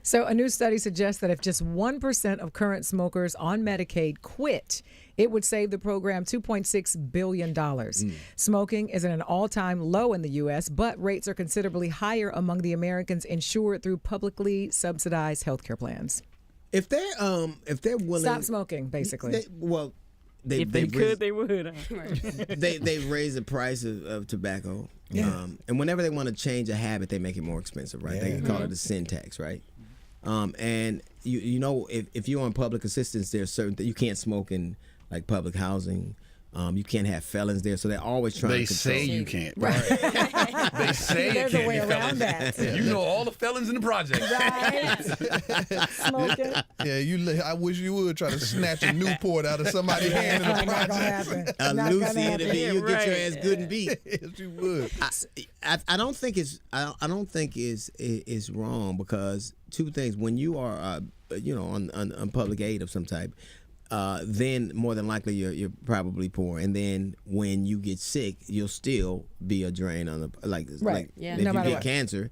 So a new study suggests that if just 1% of current smokers on Medicaid quit, it would save the program $2.6 billion. Smoking is at an all-time low in the U.S., but rates are considerably higher among the Americans insured through publicly subsidized health care plans. If they're willing, Stop smoking, basically. If they could, they would. They raise the price of tobacco. Yeah. And whenever they want to change a habit, they make it more expensive, right? They call it a sin tax, right? And you know, if you're on public assistance, there's certain that you can't smoke in like public housing. You can't have felons there, so they're always trying to control. They say you can't. Right. They say There's you a way can't. around that. You know all the felons in the project. Right. Smoking. Yeah, I wish you would try to snatch a Newport out of somebody's hand in the Not gonna project. happen. Not Lucy, gonna happen. you get your ass good and beat. Yes, you would. I don't think it's wrong because two things. When you are on public aid of some type, then more than likely you're probably poor, and then when you get sick, you'll still be a drain on the if you get cancer,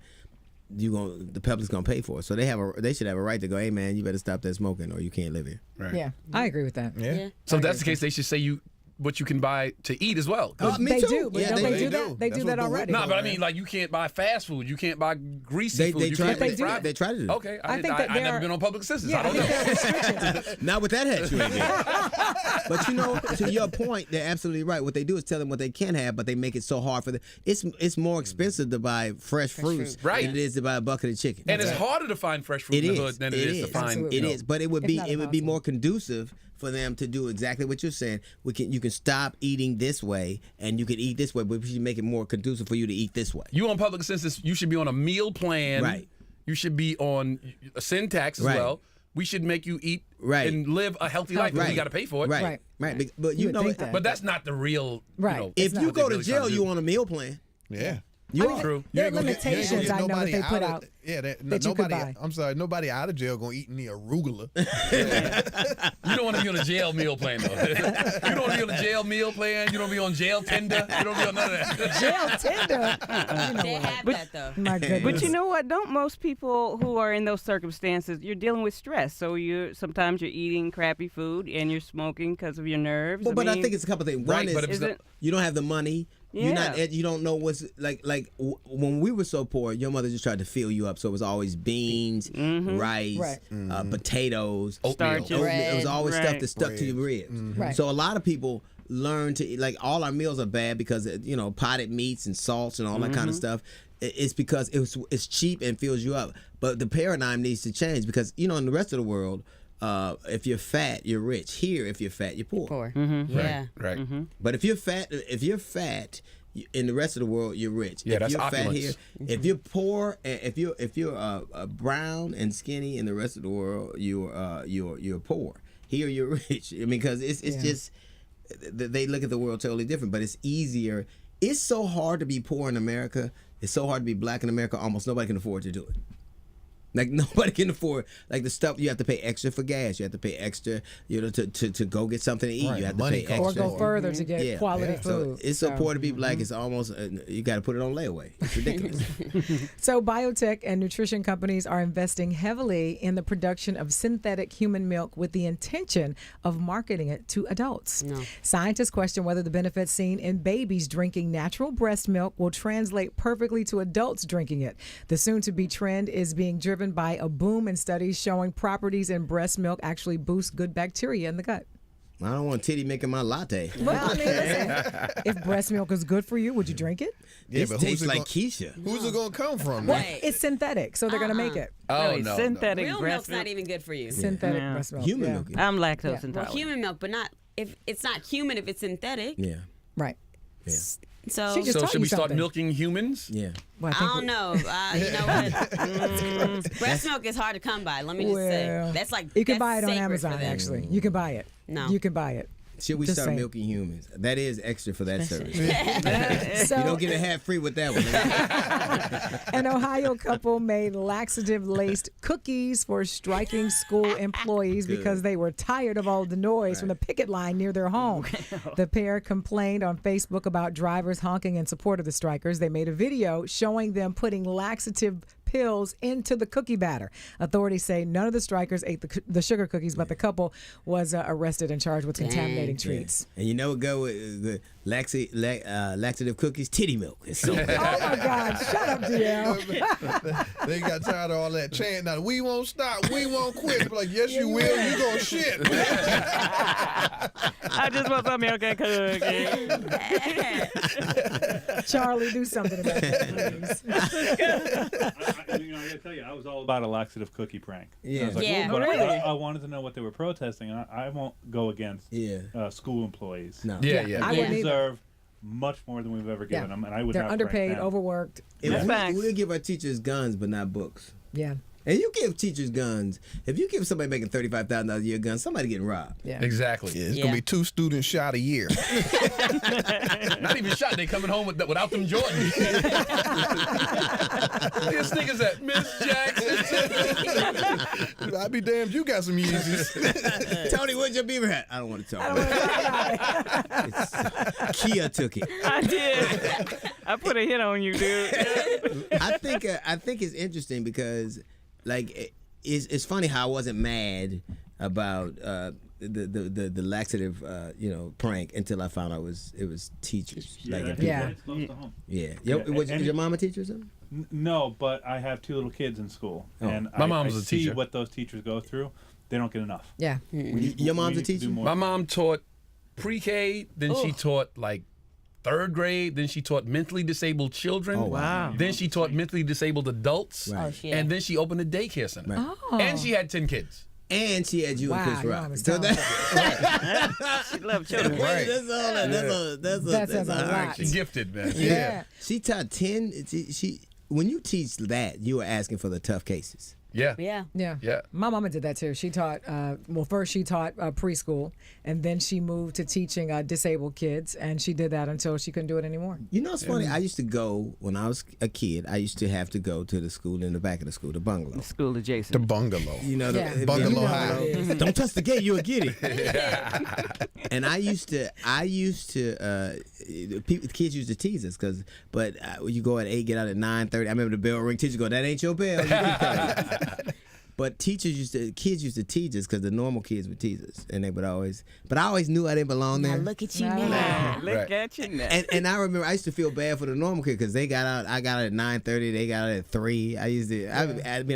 the public's gonna pay for it. So they should have a right to go, hey man, you better stop that smoking or you can't live here. Right. Yeah, I agree with that. Yeah. So if that's the case, they should say what you can buy to eat as well. Me They too. do, but Yeah, don't they do do. that? They That's do what that the already. No, but I mean, like, you can't buy fast food. You can't buy greasy food. They You try can't They buy do. fried. They try to do that. Okay, I think that I've there never are- been on public assistance. Yeah, I don't think know. there are restrictions. Not with that hat you ain't get. But you know, to your point, they're absolutely right. What they do is tell them what they can have, but they make it so hard for them. It's more expensive to buy fresh fruits Right. than it is to buy a bucket of chicken. And it's harder to find fresh fruit in the hood than it is to find. Absolutely. It is, but it would It's be not it would be impossible. more conducive for them to do exactly what you're saying. You can stop eating this way, and you can eat this way, but we should make it more conducive for you to eat this way. You on public assistance, you should be on a meal plan. Right. You should be on a sin tax as Right. well. We should make you eat Right. and live a healthy life. Right. You got to pay for it. Right, right. But You you would know, think that. But that's not the real. Right. You know, It's if not you what go they to really trying jail, to you do. on a meal plan. Yeah. You I mean, True. There are You ain't gonna limitations get I know that nobody they put of- out. Yeah, that you could nobody. buy. I'm sorry, nobody out of jail gonna eat any arugula. You don't want to be on a jail meal plan, though. You don't want to be on a jail meal plan. You don't want to be on jail tender. You don't want to be on none of that. Jail tender. They have that though. My goodness. But you know what? Don't most people who are in those circumstances, you're dealing with stress. So sometimes you're eating crappy food and you're smoking because of your nerves. But I think it's a couple things. One Right, but if is it's you don't have the money. You're Yeah. not. You don't know what's like. When we were so poor, your mother just tried to fill you up. So it was always beans, rice, Right. potatoes, Starches. oatmeal. It was always stuff Right. that stuck to your ribs. Right. So a lot of people learn to eat, like all our meals are bad because potted meats and salts and all that kind of stuff. It's because it's cheap and fills you up. But the paradigm needs to change because in the rest of the world, if you're fat, you're rich. Here, if you're fat, you're poor. Poor. Mm-hmm. Yeah. Right. But if you're fat, in the rest of the world, you're rich. Yeah, if that's you're fat opulence. here, if you're poor, and if you're brown and skinny in the rest of the world, you're poor. Here, you're rich. I mean, because it's just they look at the world totally different. But it's easier. It's so hard to be poor in America. It's so hard to be black in America. Almost nobody can afford to do it. Like nobody can afford the stuff. You have to pay extra for gas. You have to pay extra, to go get something to eat. Right, You have to money pay costs extra. Or go further to get quality So food. it's so poor to be black. It's almost you got to put it on layaway. It's ridiculous. So biotech and nutrition companies are investing heavily in the production of synthetic human milk with the intention of marketing it to adults. No. Scientists question whether the benefits seen in babies drinking natural breast milk will translate perfectly to adults drinking it. The soon-to-be trend is being driven by a boom in studies showing properties in breast milk actually boost good bacteria in the gut. I don't want Titty making my latte. Well, I mean, listen, if breast milk is good for you, would you drink it? Yeah, This but tastes who's it like gon- Keisha. Who's it gonna come from? Well, man? it's synthetic, so they're going to make it. Oh, Really, no. synthetic Real breast milk's not even good for you. Synthetic Yeah. breast milk. Human yeah. milk. I'm lactose Yeah. Well, intolerant. human milk, but not if it's not human if it's synthetic. Yeah. Right. Yeah. So She just So told should you we start something. milking humans? Yeah. Well, I don't know. You know what? Breast milk is hard to come by. Let me just say Well, that's like you can that's buy it on sacred Amazon. for them. Actually, you can buy it. No. You can buy it. Should we Just start saying. milking humans? That is extra for that service. So, You don't get it half free with that one. an Ohio couple made laxative-laced cookies for striking school employees because they were tired of all the noise from the picket line near their home. The pair complained on Facebook about drivers honking in support of the strikers. They made a video showing them putting laxative pills into the cookie batter. Authorities say none of the strikers ate the sugar cookies, but the couple was arrested and charged with contaminating treats. And you know what go with the laxative cookies? Titty milk. It's so good. Oh my God! Shut up, DL. They got tired of all that chant. Now we won't stop. We won't quit. Be like, yes, you will. You gonna shit. I just want some milk and cookies. Charlie, do something about that, please. I gotta tell you, I was all about a laxative cookie prank. Yeah. I was like, Yeah. but Really? I wanted to know what they were protesting, and I won't go against school employees. No. Yeah, Yeah, yeah. I They wouldn't either. deserve much more than we've ever given them, and I would They're not underpaid, prank them. overworked. If facts. we'll give our teachers guns, but not books. Yeah, And you give teachers guns. If you give somebody making $35,000 a year a gun, somebody getting robbed. yeah. Exactly. It's gonna be 2 students shot a year. Not even shot. They coming home without them Jordans. This nigga's at Miss Jackson. I'd be damned. You got some Yeezys. Tony, where's your beaver hat? I don't want to talk about it. Kia took it. I did. I put a hit on you, dude. I think it's interesting because, like, it's funny how I wasn't mad about the laxative prank until I found out it was teachers. Yeah. It's close to home. Yeah. Yeah, Is your mom a teacher or something? No, but I have 2 little kids in school, and My I mom's a see teacher. what those teachers go through. They don't get enough. Yeah. Your mom's a We need to do teacher? more. My mom taught pre-K, then she taught like 3rd grade, then she taught mentally disabled children. Oh, wow. Then she taught mentally disabled adults. Right. Oh, shit. And then she opened a daycare center. Right. Oh. And she had 10 kids. And she had you Wow, and Chris your Rock. mom is So talented. She loves children. Right. That's all. That's says a lot. hierarchy. She gifted, man. Yeah. She taught 10. She when you teach that, you are asking for the tough cases. Yeah. Yeah. Yeah. Yeah. My mama did that too. She taught, first she taught preschool, and then she moved to teaching disabled kids, and she did that until she couldn't do it anymore. You know, it's funny. I used to go when I was a kid. I used to have to go to the school in the back of the school, the bungalow. School adjacent. The bungalow. You know, Yeah. Bungalow You know High. how it is. Don't touch the gate, you'll get it. And I used to, the kids used to tease us but you go at 8, get out at 9:30. I remember the bell ring. Teacher go, that ain't your bell. You keep coming. But kids used to tease us because the normal kids would tease us, and they would always. But I always knew I didn't belong Now there. look at you Nah. now. Look Right. at you now. And I remember I used to feel bad for the normal kid because they got out. I got out at 9:30. They got out at 3. I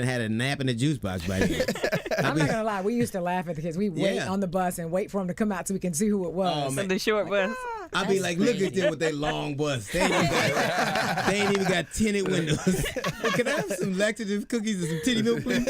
had a nap in the juice box by then. I'm not gonna lie, we used to laugh at the kids. We wait Yeah. on the bus and wait for them to come out so we can see who it was. Oh, man. The short bus. I'd be like, look at them with their long bus. They ain't even got tinted windows. Can I have some laxative cookies and some titty milk, please?